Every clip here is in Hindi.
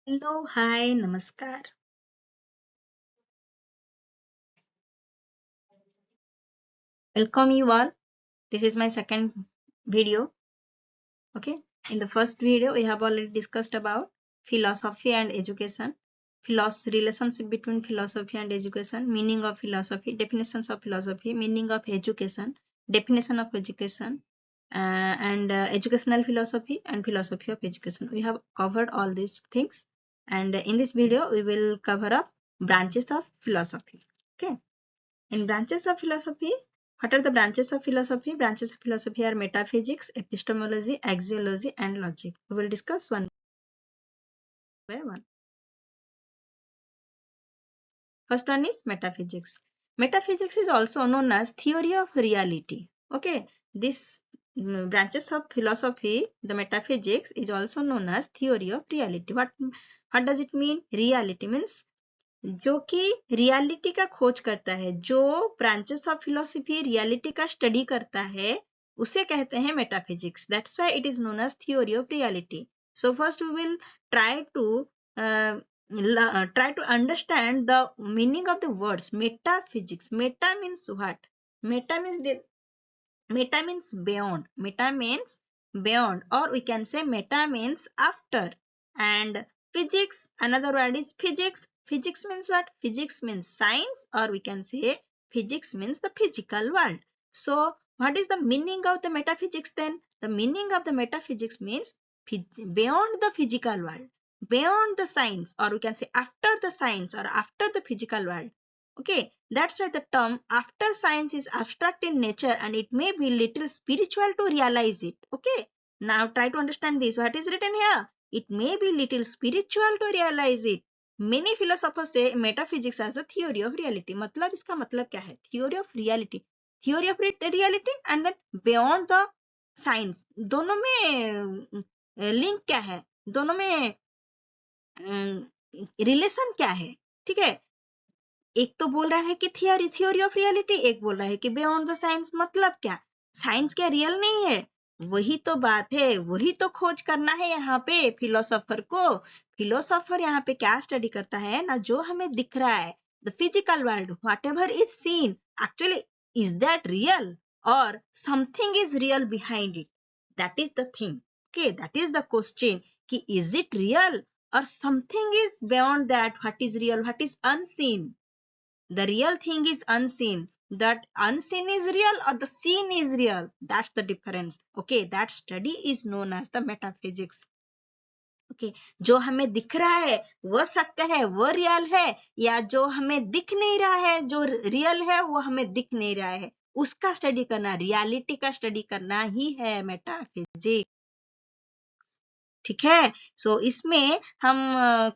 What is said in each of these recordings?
हेलो हाय नमस्कार। Welcome you all. This is my second video. Okay, in the first video we have already discussed about philosophy and education, relationship between philosophy and education, meaning of philosophy, definitions of philosophy, meaning of education, definition of education, and educational philosophy and philosophy of education. We have covered all these things, and in this video we will cover up branches of philosophy. Okay. In branches of philosophy, what are the branches of philosophy? Branches of philosophy are metaphysics, epistemology, axiology, and logic. We will discuss one by one. First one is metaphysics. Metaphysics is also known as theory of reality. Okay, this branches of philosophy, the metaphysics is also known as theory of reality. What does it mean? Reality means जो कि रियलिटी का खोज करता है, जो ब्रांचेस ऑफ फिलोसफी रियलिटी का स्टडी करता है उसे कहते हैं metaphysics. That's why it is known as theory of reality. So first we will try to understand the meaning of the words metaphysics. Meta means what? Meta means beyond. Meta means beyond, or we can say meta means after. And physics, another word is physics. Physics means what? Physics means science, or we can say physics means the physical world. So what is the meaning of the metaphysics then? The meaning of the metaphysics means beyond the physical world, beyond the science, or we can say after the science or after the physical world. Okay, that's why the term after science is abstract in nature and it may be little spiritual to realize it. Okay, now try to understand this. What is written here? It may be little spiritual to realize it. Many philosophers say metaphysics as a theory of reality. मतलब इसका मतलब क्या है? Theory of reality. Theory of reality and then beyond the science. दोनों में लिंक क्या है? दोनों में रिलेशन क्या है? ठीक है, एक तो बोल रहा है कि थ्योरी ऑफ रियलिटी, एक बोल रहा है कि बियॉन्ड द साइंस. मतलब क्या? साइंस क्या रियल नहीं है? वही तो बात है, वही तो खोज करना है यहाँ पे फिलोसोफर को. फिलोसोफर यहाँ पे क्या स्टडी करता है ना, जो हमें दिख रहा है the physical world, whatever is seen, actually is that real और something is real behind it. That is the thing. Okay, that is the question कि is it real or something is beyond that. What is real, what is unseen? The real thing is unseen. That unseen is real or the seen is real. That's the difference. Okay, that study is known as the metaphysics. Okay, जो हमें दिख रहा है वो सत्य है, वो रियल है, या जो हमें दिख नहीं रहा है, जो रियल है वो हमें दिख नहीं रहा है, उसका स्टडी करना, रियलिटी का स्टडी करना ही है मेटाफिजिक्स. ठीक है. सो इसमें हम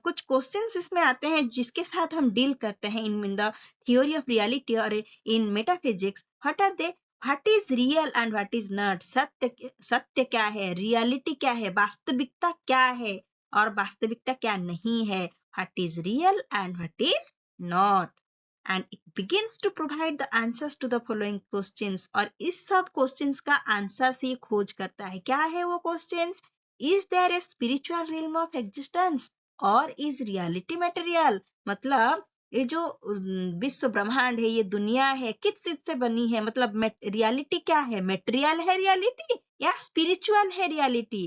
कुछ क्वेश्चंस इसमें आते हैं जिसके साथ हम डील करते हैं in the theory of reality और in metaphysics. What are they? What is real and what is not? सत्य क्या है, रियलिटी क्या है, वास्तविकता क्या है और वास्तविकता क्या नहीं है. What is real and what is not. and it begins to provide the answers to the following questions. और इस सब क्वेश्चंस का आंसर से खोज करता है. क्या है वो questions? Is there a spiritual realm of existence or is reality material? मतलब ये जो विश्व ब्रह्मांड है, ये दुनिया है, किस चीज से बनी है? मतलब रियलिटी क्या है? मेटेरियल है रियलिटी या स्पिरिचुअल है रियलिटी?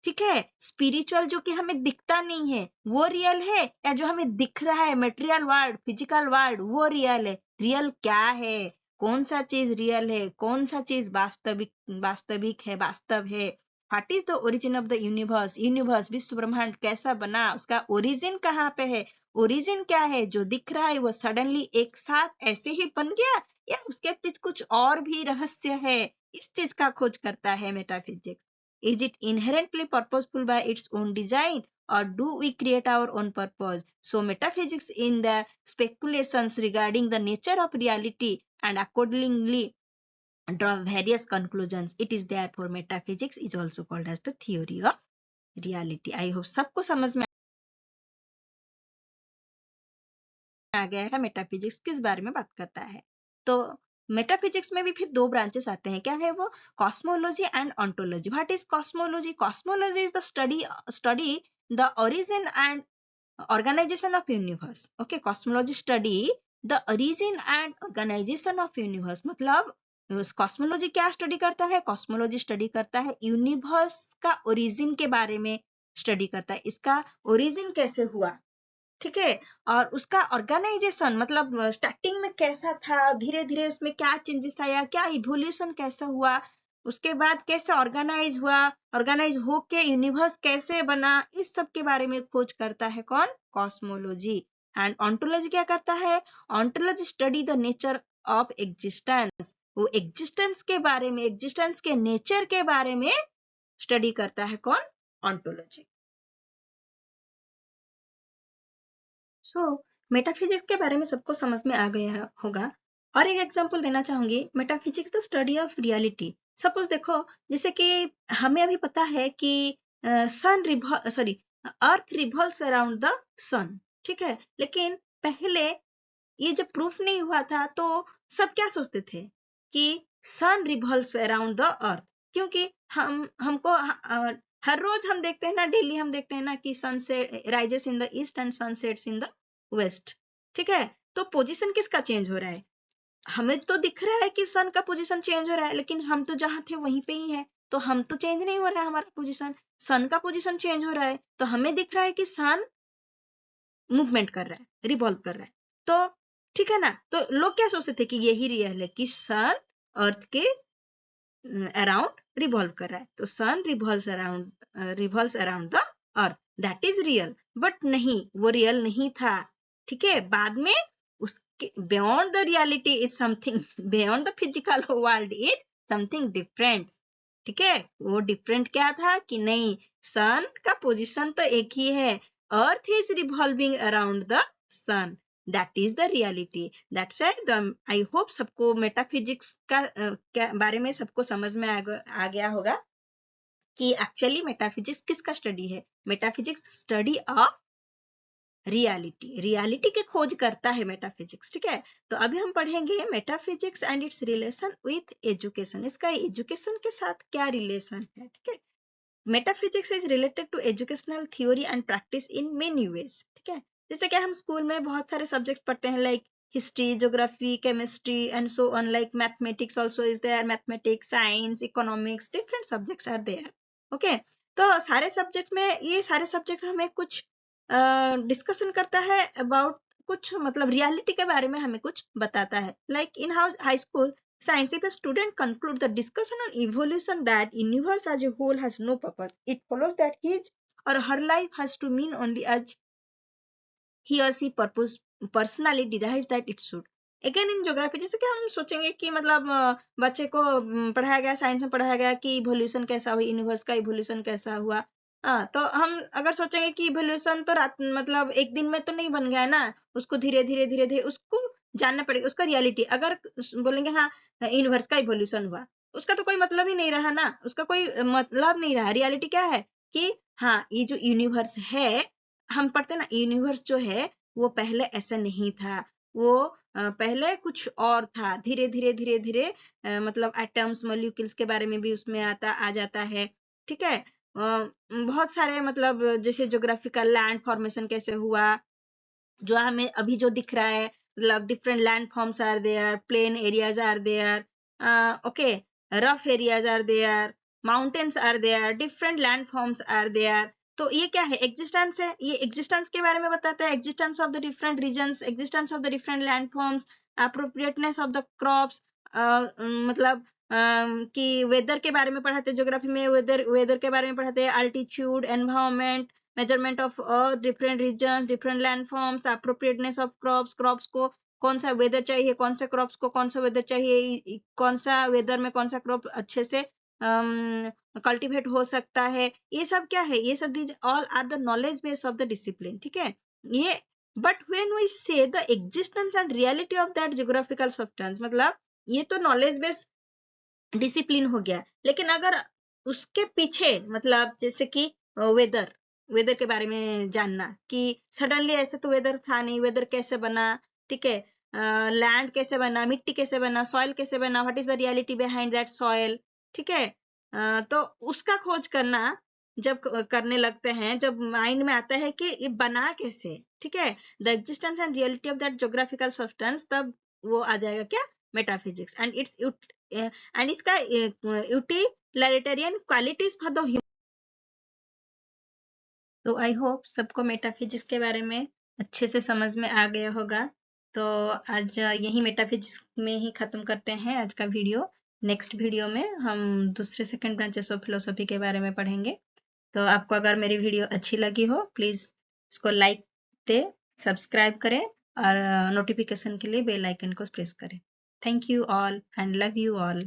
ठीक है, स्पिरिचुअल जो कि हमें दिखता नहीं है वो रियल है, या जो हमें दिख रहा है मेटेरियल वर्ल्ड, फिजिकल वर्ल्ड, वो रियल है? रियल क्या है? कौन सा चीज रियल है, कौन सा चीज वास्तविक है, वास्तव है? What is the origin of the universe? Universe, विश्व ब्रह्मांड कैसा बना, उसका ओरिजिन कहाँ पे है? ओरिजिन क्या है? जो दिख रहा है वो सडनली एक साथ ऐसे ही बन गया या उसके पीछे कुछ और भी रहस्य है? इस चीज का खोज करता है metaphysics. Is it inherently purposeful by its own design, or do we create our own purpose? So metaphysics in the speculations regarding the nature of reality and accordingly draw various conclusions. It is therefore metaphysics is also called as the theory of reality. I hope सबको समझ में आ गया है मेटाफिजिक्स किस बारे में बात करता है. तो मेटाफिजिक्स में भी फिर दो ब्रांचेस आते हैं. क्या है वो? Cosmology and ontology. What is cosmology? Cosmology is the study the origin and organization of universe. Okay, cosmology study the origin and organization of universe. मतलब कॉस्मोलॉजी क्या स्टडी करता है? कॉस्मोलॉजी स्टडी करता है यूनिवर्स का ओरिजिन के बारे में स्टडी करता है, इसका ओरिजिन कैसे हुआ, ठीक है, और उसका ऑर्गेनाइजेशन मतलब स्टार्टिंग में कैसा था, धीरे धीरे उसमें क्या चेंजेस आया, क्या इवोल्यूशन कैसा हुआ, उसके बाद कैसे ऑर्गेनाइज हुआ, ऑर्गेनाइज होके यूनिवर्स कैसे बना, इस सब के बारे में खोज करता है कौन? कॉस्मोलॉजी. एंड ऑन्टोलॉजी क्या करता है? Ontology study the nature of existence. वो एग्जिस्टेंस के बारे में, एग्जिस्टेंस के नेचर के बारे में स्टडी करता है कौन? ऑन्टोलॉजी. सो मेटाफिजिक्स के बारे में सबको समझ में आ गया होगा. और एक एग्जांपल देना चाहूंगी. Metaphysics the study of reality. Suppose देखो, जैसे कि हमें अभी पता है कि अर्थ रिवॉल्व्स अराउंड द सन, ठीक है, लेकिन पहले ये जब प्रूफ नहीं हुआ था तो सब क्या सोचते थे कि सन रिवॉल्व्स अराउंड द अर्थ, क्योंकि हमको हर रोज हम देखते हैं ना, डेली हम देखते हैं ना कि सन से rises in the east and sun sets in the west, ठीक है, तो पोजीशन किसका चेंज हो रहा है? हमें तो दिख रहा है कि सन का पोजीशन चेंज हो रहा है, लेकिन हम तो जहां थे वहीं पे ही है, तो हम तो चेंज नहीं हो रहा है हमारा पोजीशन, सन का पोजीशन चेंज हो रहा है, तो हमें दिख रहा है कि सन मूवमेंट कर रहा है, रिवॉल्व कर रहा है, तो ठीक है ना. तो लोग क्या सोचते थे कि यही रियल है कि सन अर्थ के अराउंड रिवॉल्व कर रहा है, तो sun revolves around the earth, that is real. But नहीं, वो रियल नहीं था, ठीक है. बाद में उसके beyond the reality is something, beyond the physical world is something different, ठीक है. वो डिफरेंट क्या था कि नहीं, सन का पोजीशन तो एक ही है, earth is revolving around the sun, that is the reality. That's why I hope सबको मेटाफिजिक्स का बारे में सबको समझ में आ गया होगा कि एक्चुअली मेटाफिजिक्स किसका स्टडी है. Metaphysics study of reality, reality की खोज करता है मेटाफिजिक्स, ठीक है. तो अभी हम पढ़ेंगे metaphysics and its relation with education. इसका एजुकेशन के साथ क्या रिलेशन है, ठीक है. Metaphysics is related to educational theory and practice in many ways, ठीक है. जैसे कि हम स्कूल में बहुत सारे सब्जेक्ट्स पढ़ते हैं, like history, geography, chemistry and so on, like mathematics also is there, mathematics, science, economics, different subjects are there. Okay, तो सारे सब्जेक्ट्स में ये सारे सब्जेक्ट्स हमें कुछ डिस्कशन करता है अबाउट कुछ, मतलब रियलिटी के बारे में हमें कुछ बताता है. Like in high school science, if a student conclude the discussion on evolution that universe as a whole has no purpose, it follows that his or her life has to mean only as he or she personally derives that it should. Again in geography, जैसे कि हम सोचेंगे कि मतलब बच्चे को पढ़ाया गया, साइंस में पढ़ाया गया कि इवोल्यूशन कैसा हुआ, यूनिवर्स का इवोल्यूशन कैसा हुआ, तो हम अगर सोचेंगे कि इवोल्यूशन तो रात मतलब एक दिन में तो नहीं बन गया ना, उसको धीरे धीरे धीरे धीरे उसको जानना पड़ेगा, उसका रियलिटी. अगर बोलेंगे हाँ यूनिवर्स का इवोल्यूशन हुआ, उसका तो कोई मतलब ही नहीं रहा ना, उसका कोई मतलब नहीं रहा. रियलिटी क्या है कि हाँ ये जो यूनिवर्स है, हम पढ़ते ना, यूनिवर्स जो है वो पहले ऐसा नहीं था, वो पहले कुछ और था, धीरे धीरे धीरे धीरे मतलब एटम्स, मॉलिक्यूल्स के बारे में भी उसमें आ जाता है, ठीक है. बहुत सारे मतलब जैसे ज्योग्राफिकल लैंड फॉर्मेशन कैसे हुआ, जो हमें अभी जो दिख रहा है, मतलब different land forms are there, plain areas are there, okay, rough areas are there, mountains are there, different land forms are there. तो ये क्या है? एग्जिस्टेंस है. ये एग्जिस्टेंस के बारे में बताता है, existence of the different regions, existence of the different land forms, appropriateness of the crops, मतलब कि वेदर के बारे में पढ़ाते हैं ज्योग्राफी में, वेदर के बारे में पढ़ाते हैं, altitude, environment, measurement of different region, different land forms, appropriateness of crops को कौन सा वेदर चाहिए, कौन सा क्रॉप्स को कौन सा वेदर चाहिए, कौन सा वेदर में कौन सा क्रॉप अच्छे से कल्टीवेट हो सकता है, ये सब क्या है, ये सब these all are the knowledge base of the discipline, ठीक है. ये but when we say the existence and reality of that geographical substance, मतलब ये तो नॉलेज बेस डिसिप्लिन हो गया, लेकिन अगर उसके पीछे मतलब जैसे कि वेदर के बारे में जानना कि सडनली ऐसे तो वेदर था नहीं, वेदर कैसे बना, ठीक है, लैंड कैसे बना, मिट्टी कैसे बना, सॉइल कैसे बना, what is the reality behind that soil, ठीक है, तो उसका खोज करना, जब करने लगते हैं, जब माइंड में आता है कि ये बना कैसे, ठीक है, the existence and reality of that geographical substance, तब वो आ जाएगा क्या, मेटाफिजिक्स। एंड इसका utilitarian qualities for the human. तो आई होप सबको मेटाफिजिक्स के बारे में अच्छे से समझ में आ गया होगा। तो आज यही मेटाफिजिक्स में ही खत्म करते हैं आज का वीडियो। नेक्स्ट वीडियो में हम दूसरे सेकंड ब्रांचेस ऑफ फिलोसफी के बारे में पढ़ेंगे। तो आपको अगर मेरी वीडियो अच्छी लगी हो, प्लीज इसको लाइक दे, सब्सक्राइब करें और नोटिफिकेशन के लिए बेल आइकन को प्रेस करें। Thank you all and love you all.